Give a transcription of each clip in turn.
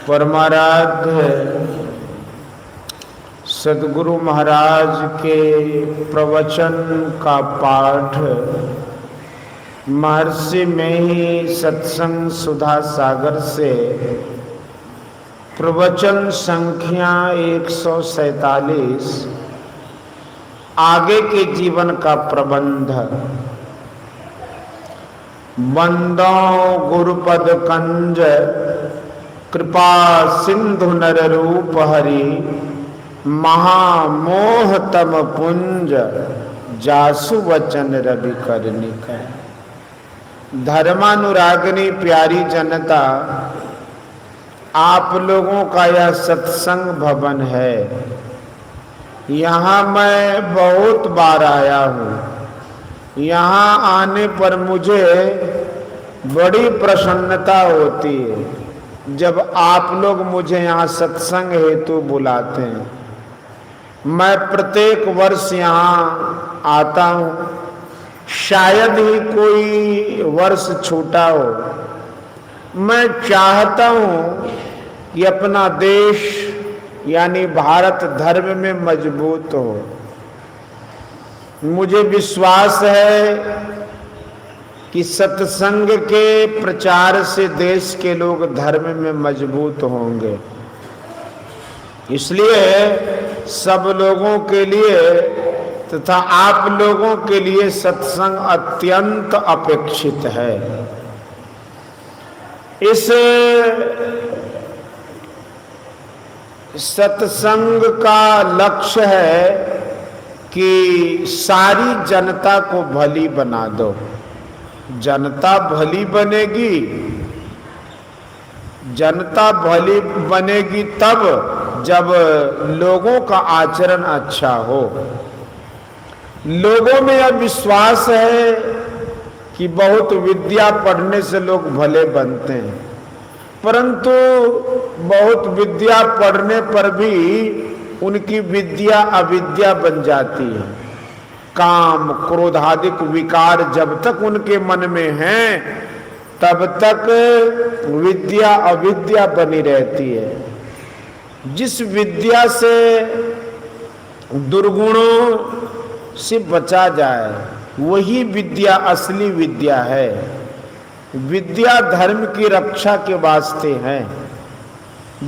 परमाराध्य सद्गुरु महाराज के प्रवचन का पाठ महर्षि में ही सत्संग सुधा सागर से प्रवचन संख्या 147 आगे के जीवन का प्रबंध। वंदो गुरुपद कंज कृपा सिंधु नर रूप हरि महामोह तम पुंज जासु वचन रवि करनिकै। धर्मानुरागिनी प्यारी जनता, आप लोगों का यह सत्संग भवन है। यहाँ मैं बहुत बार आया हूँ। यहाँ आने पर मुझे बड़ी प्रसन्नता होती है जब आप लोग मुझे यहाँ सत्संग हेतु बुलाते हैं। मैं प्रत्येक वर्ष यहाँ आता हूँ, शायद ही कोई वर्ष छूटा हो। मैं चाहता हूँ कि अपना देश यानी भारत धर्म में मजबूत हो। मुझे विश्वास है कि सत्संग के प्रचार से देश के लोग धर्म में मजबूत होंगे। इसलिए सब लोगों के लिए तथा आप लोगों के लिए सत्संग अत्यंत अपेक्षित है। इस सत्संग का लक्ष्य है कि सारी जनता को भली बना दो। जनता भली बनेगी, जनता भली बनेगी तब जब लोगों का आचरण अच्छा हो। लोगों में यह विश्वास है कि बहुत विद्या पढ़ने से लोग भले बनते हैं, परंतु बहुत विद्या पढ़ने पर भी उनकी विद्या अविद्या बन जाती है। काम क्रोध आदि विकार जब तक उनके मन में हैं तब तक विद्या अविद्या बनी रहती है। जिस विद्या से दुर्गुणों से बचा जाए वही विद्या असली विद्या है। विद्या धर्म की रक्षा के वास्ते है।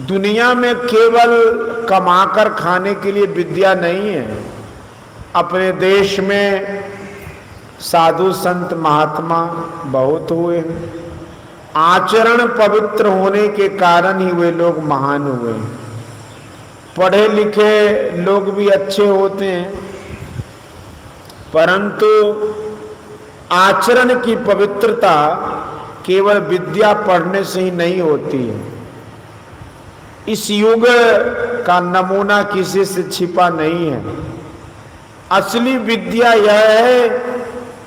दुनिया में केवल कमाकर खाने के लिए विद्या नहीं है। अपने देश में साधु संत महात्मा बहुत हुए हैं। आचरण पवित्र होने के कारण ही वे लोग महान हुए हैं। पढ़े लिखे लोग भी अच्छे होते हैं, परंतु आचरण की पवित्रता केवल विद्या पढ़ने से ही नहीं होती है। इस युग का नमूना किसी से छिपा नहीं है। असली विद्या यह है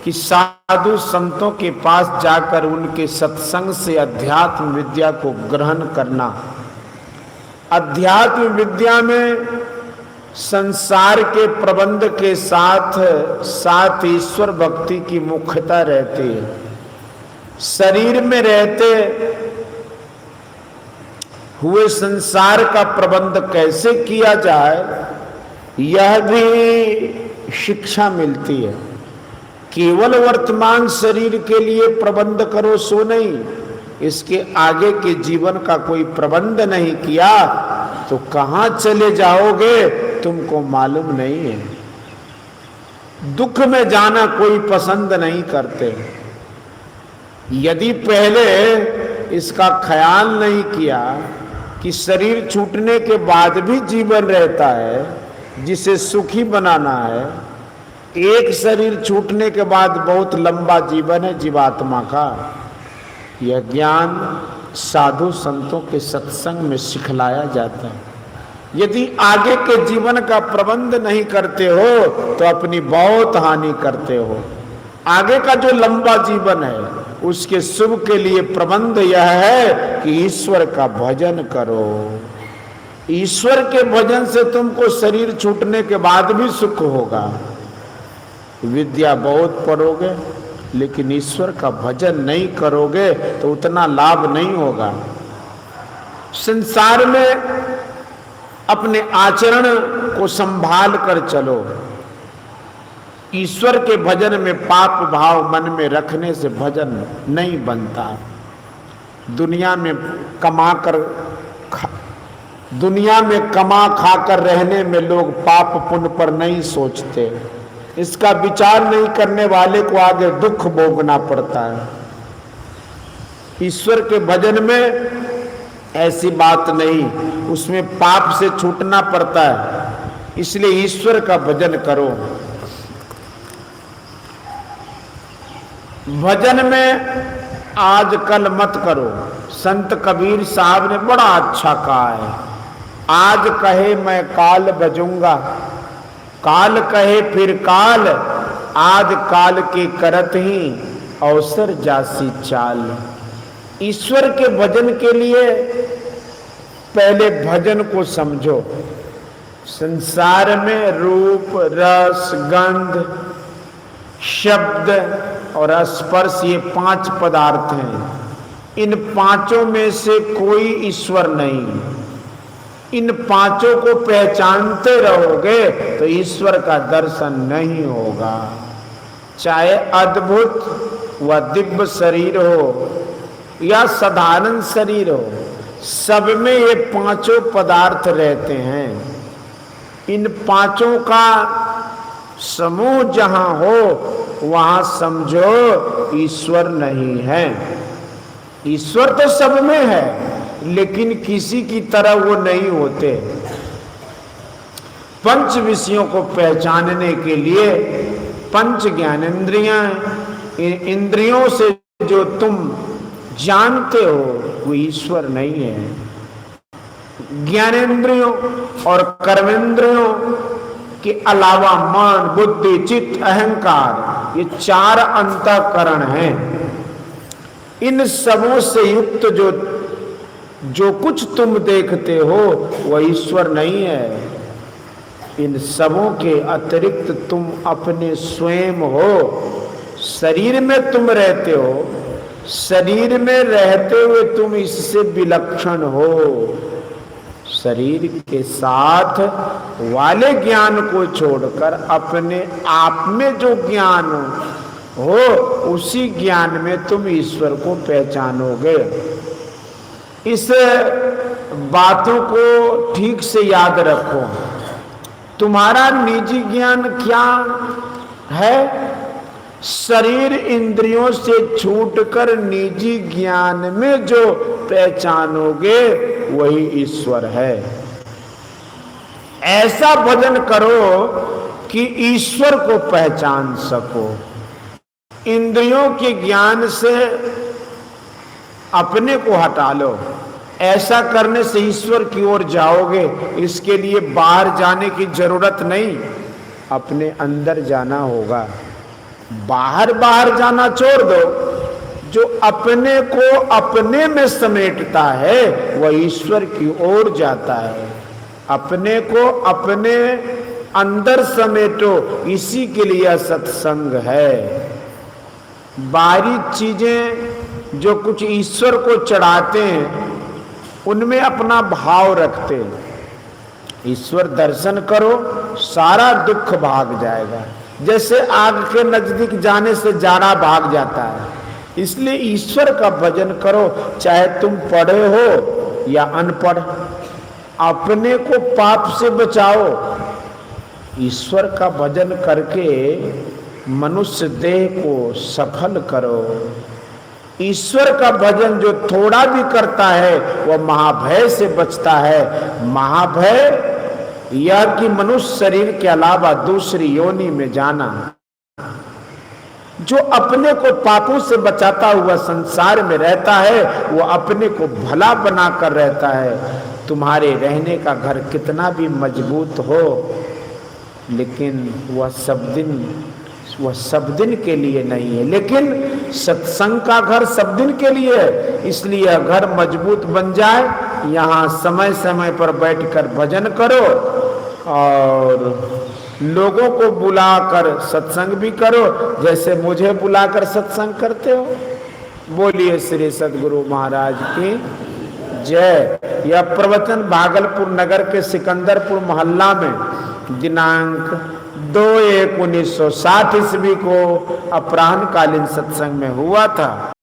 कि साधु संतों के पास जाकर उनके सत्संग से अध्यात्म विद्या को ग्रहण करना। अध्यात्म विद्या में संसार के प्रबंध के साथ साथ ईश्वर भक्ति की मुख्यता रहती है। शरीर में रहते हुए संसार का प्रबंध कैसे किया जाए यह भी शिक्षा मिलती है। केवल वर्तमान शरीर के लिए प्रबंध करो सो नहीं, इसके आगे के जीवन का कोई प्रबंध नहीं किया तो कहां चले जाओगे तुमको मालूम नहीं है। दुख में जाना कोई पसंद नहीं करते। यदि पहले इसका ख्याल नहीं किया कि शरीर छूटने के बाद भी जीवन रहता है जिसे सुखी बनाना है। एक शरीर छूटने के बाद बहुत लंबा जीवन है जीवात्मा का। यह ज्ञान साधु संतों के सत्संग में सिखलाया जाता है। यदि आगे के जीवन का प्रबंध नहीं करते हो तो अपनी बहुत हानि करते हो। आगे का जो लंबा जीवन है उसके शुभ के लिए प्रबंध यह है कि ईश्वर का भजन करो। ईश्वर के भजन से तुमको शरीर छूटने के बाद भी सुख होगा। विद्या बहुत पढ़ोगे लेकिन ईश्वर का भजन नहीं करोगे तो उतना लाभ नहीं होगा। संसार में अपने आचरण को संभाल कर चलो। ईश्वर के भजन में पाप भाव मन में रखने से भजन नहीं बनता। दुनिया में कमा खा कर रहने में लोग पाप पुण्य पर नहीं सोचते। इसका विचार नहीं करने वाले को आगे दुख भोगना पड़ता है। ईश्वर के भजन में ऐसी बात नहीं, उसमें पाप से छूटना पड़ता है। इसलिए ईश्वर का भजन करो। भजन में आजकल मत करो। संत कबीर साहब ने बड़ा अच्छा कहा है, आज कहे मैं काल भजूंगा, काल कहे फिर काल, आज काल के करत ही अवसर जासी चाल। ईश्वर के भजन के लिए पहले भजन को समझो। संसार में रूप, रस, गंध, शब्द और स्पर्श, ये 5 पदार्थ हैं। इन 5 में से कोई ईश्वर नहीं। इन 5 को पहचानते रहोगे तो ईश्वर का दर्शन नहीं होगा। चाहे अद्भुत व दिव्य शरीर हो या साधारण शरीर हो, सब में ये 5 पदार्थ रहते हैं। इन 5 का समूह जहां हो वहां समझो ईश्वर नहीं है। ईश्वर तो सब में है, लेकिन किसी की तरह वो नहीं होते। 5 विषयों को पहचानने के लिए 5 ज्ञानेंद्रियां, इंद्रियों से जो तुम जानते हो वो ईश्वर नहीं है। ज्ञानेंद्रियों और कर्मेंद्रियों के अलावा मन, बुद्धि, चित्त, अहंकार, ये 4 अंतःकरण हैं। इन सबों से युक्त जो कुछ तुम देखते हो वह ईश्वर नहीं है। इन सबों के अतिरिक्त तुम अपने स्वयं हो। शरीर में तुम रहते हो, शरीर में रहते हुए तुम इससे विलक्षण हो। शरीर के साथ वाले ज्ञान को छोड़कर अपने आप में जो ज्ञान हो उसी ज्ञान में तुम ईश्वर को पहचानोगे। इस बातों को ठीक से याद रखो। तुम्हारा निजी ज्ञान क्या है? शरीर इंद्रियों से छूटकर निजी ज्ञान में जो पहचानोगे वही ईश्वर है। ऐसा भजन करो कि ईश्वर को पहचान सको। इंद्रियों के ज्ञान से अपने को हटा लो। ऐसा करने से ईश्वर की ओर जाओगे। इसके लिए बाहर जाने की जरूरत नहीं, अपने अंदर जाना होगा। बाहर जाना छोड़ दो। जो अपने को अपने में समेटता है वह ईश्वर की ओर जाता है। अपने को अपने अंदर समेटो, इसी के लिए सत्संग है। बाहरी चीजें जो कुछ ईश्वर को चढ़ाते हैं उनमें अपना भाव रखते हैं। ईश्वर दर्शन करो, सारा दुख भाग जाएगा। जैसे आग के नजदीक जाने से जाड़ा भाग जाता है, इसलिए ईश्वर का भजन करो। चाहे तुम पढ़े हो या अनपढ़, अपने को पाप से बचाओ। ईश्वर का भजन करके मनुष्य देह को सफल करो। ईश्वर का भजन जो थोड़ा भी करता है वह महाभय से बचता है। महाभय यह कि मनुष्य शरीर के अलावा दूसरी योनि में जाना। जो अपने को पापों से बचाता हुआ संसार में रहता है वो अपने को भला बनाकर रहता है। तुम्हारे रहने का घर कितना भी मजबूत हो, लेकिन वह सब दिन के लिए नहीं है। लेकिन सत्संग का घर सब दिन के लिए है। इसलिए घर मजबूत बन जाए, यहाँ समय समय पर बैठकर भजन करो और लोगों को बुलाकर सत्संग भी करो, जैसे मुझे बुलाकर सत्संग करते हो। बोलिए श्री सद्गुरु महाराज की जय। यह प्रवचन भागलपुर नगर के सिकंदरपुर मोहल्ला में दिनांक 2/1/1960 ईस्वी को अपराह्न कालीन सत्संग में हुआ था।